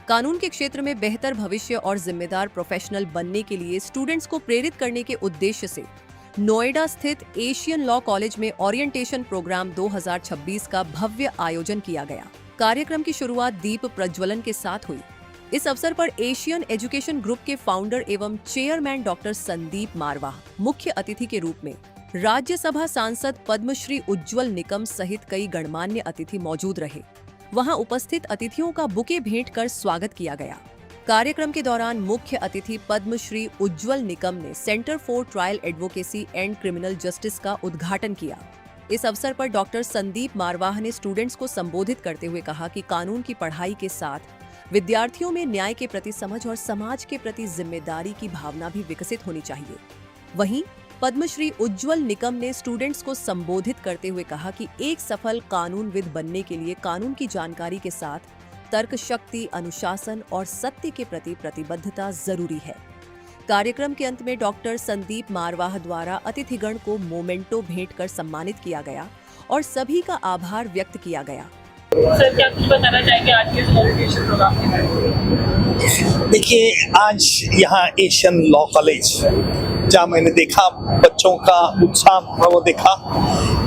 कानून के क्षेत्र में बेहतर भविष्य और जिम्मेदार प्रोफेशनल बनने के लिए स्टूडेंट्स को प्रेरित करने के उद्देश्य से नोएडा स्थित एशियन लॉ कॉलेज में ओरिएंटेशन प्रोग्राम 2026 का भव्य आयोजन किया गया। कार्यक्रम की शुरुआत दीप प्रज्वलन के साथ हुई। इस अवसर पर एशियन एजुकेशन ग्रुप के फाउंडर एवं चेयरमैन डॉक्टर संदीप मारवाह मुख्य अतिथि के रूप में, राज्यसभा सांसद पद्मश्री उज्ज्वल निकम सहित कई गणमान्य अतिथि मौजूद रहे। वहां उपस्थित अतिथियों का बुके भेंट कर स्वागत किया गया। कार्यक्रम के दौरान मुख्य अतिथि पद्मश्री उज्ज्वल निकम ने centre for trial advocacy and criminal justice का उद्घाटन किया। इस अवसर पर डॉक्टर संदीप मारवाह ने स्टूडेंट्स को संबोधित करते हुए कहा कि कानून की पढ़ाई के साथ विद्यार्थियों में न्याय के प्रति समझ और समाज के प्रति जिम्मेदारी की भावना भी विकसित होनी चाहिए। वहीं पद्मश्री उज्ज्वल निकम ने स्टूडेंट्स को संबोधित करते हुए कहा कि एक सफल कानूनविद बनने के लिए कानून की जानकारी के साथ तर्क शक्ति, अनुशासन और सत्य के प्रति प्रतिबद्धता जरूरी है। कार्यक्रम के अंत में डॉक्टर संदीप मारवाह द्वारा अतिथिगण को मोमेंटो भेंट कर सम्मानित किया गया और सभी का आभार व्यक्त किया गया। सर, क्या कुछ बताना चाहेंगे आज के ओरिएंटेशन प्रोग्राम के बारे में? देखिए, आज यहाँ एशियन लॉ कॉलेज जहाँ मैंने देखा बच्चों का उत्साह वो देखा,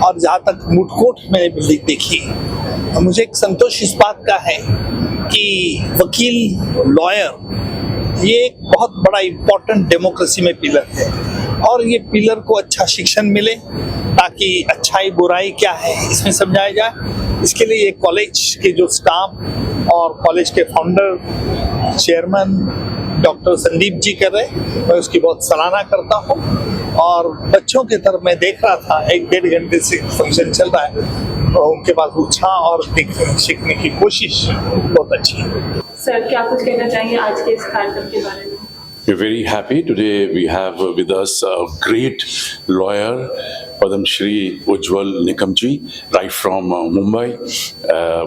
और जहाँ तक मुटकोट मैंने बिल्डिंग देखी, मुझे एक संतोष इस बात का है कि वकील, लॉयर ये एक बहुत बड़ा इम्पोर्टेंट डेमोक्रेसी में पिलर है, और ये पिलर को अच्छा शिक्षण मिले ताकि अच्छाई बुराई क्या है इसमें समझाया जाए। इसके लिए ये कॉलेज के जो स्टाफ और कॉलेज के founder chairman doctor Sandeep ji कर रहे, मैं उसकी बहुत सराहना करता हूँ। और बच्चों की तरफ मैं देख रहा था, 1-1.5 घंटे से फंक्शन चल रहा है, तो उनके पास उत्साह और सीखने की कोशिश बहुत अच्छी है। सर, क्या कुछ कहना चाहिए आज के इस कार्यक्रम के बारे में? We're very happy. Today we have with us a great lawyer, Padam Shri Ujjwal Nikam ji, right from Mumbai,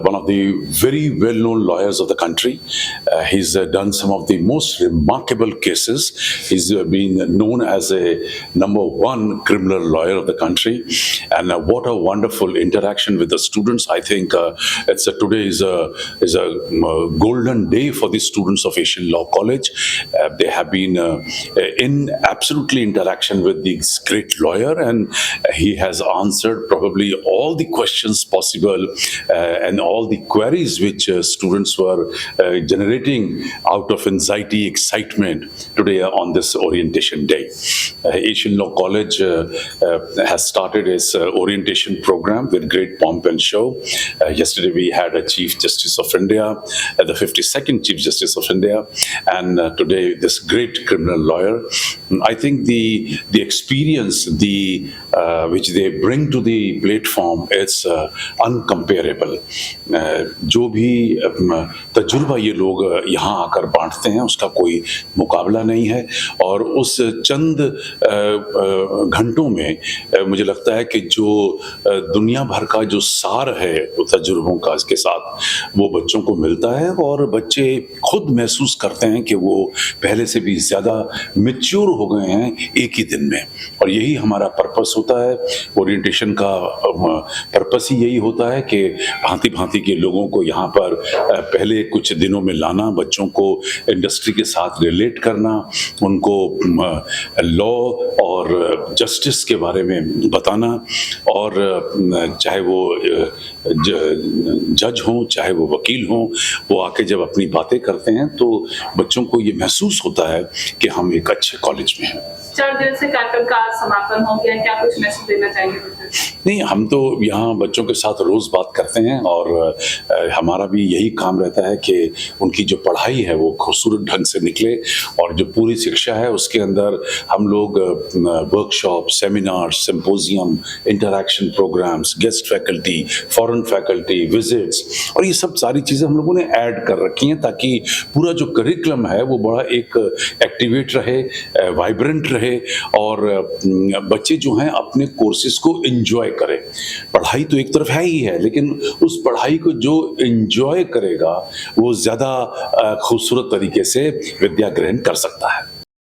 one of the very well-known lawyers of the country. He's done some of the most remarkable cases. He's been known as a #1 criminal lawyer of the country, and what a wonderful interaction with the students. I think today is a golden day for the students of Asian Law College. They have been in absolutely interaction with this great lawyer, and he has answered probably all the questions possible and all the queries which students were generating out of anxiety, excitement today on this orientation day. Asian Law College has started its orientation program with great pomp and show. Yesterday we had a Chief Justice of India, the 52nd Chief Justice of India, and today this great criminal lawyer. I think the experience which they bring to the platform is uncomparable. जो भी तजुर्बा ये लोग यहाँ आकर बांटते हैं उसका कोई मुकाबला नहीं है, और उस चंद घंटों में मुझे लगता है कि जो दुनिया भर का जो सार है तजुर्बों का इसके साथ वो बच्चों को मिलता है, और बच्चे खुद महसूस करते हैं कि वो पहले से भी ज़्यादा मैच्योर हो गए हैं एक ही दिन में। और यही हमारा पर्पस होता है, ओरिएंटेशन का पर्पस ही यही होता है कि भांति भांति के लोगों को यहाँ पर पहले कुछ दिनों में लाना, बच्चों को इंडस्ट्री के साथ रिलेट करना, उनको लॉ और जस्टिस के बारे में बताना, और चाहे वो जज हों चाहे वो वकील हों, वो आके जब अपनी बातें करते हैं तो बच्चों को ये महसूस होता है कि हम एक अच्छे कॉलेज में हैं। 4 दिन से कार्यक्रम का समापन हो गया, क्या कुछ मैसेज देना चाहेंगे बच्चों? नहीं, हम तो यहाँ बच्चों के साथ रोज बात करते हैं, और हमारा भी यही काम रहता है कि उनकी जो पढ़ाई है वो खूबसूरत ढंग से निकले, और जो पूरी शिक्षा है उसके अंदर हम लोग workshop, seminar, symposium, interaction programmes, guest faculty, foreign faculty, visits, और ये सब सारी चीज़ें हम लोगों ने ऐड कर रखी हैं ताकि पूरा जो करिकुलम है वो बड़ा एक एक्टिवेट रहे, वाइब्रेंट रहे, और बच्चे जो हैं अपने कोर्सेज को एंजॉय करें। पढ़ाई तो एक तरफ है ही है, लेकिन उस पढ़ाई को जो एंजॉय करेगा वो ज़्यादा खूबसूरत तरीके से विद्या ग्रहण कर सकता है।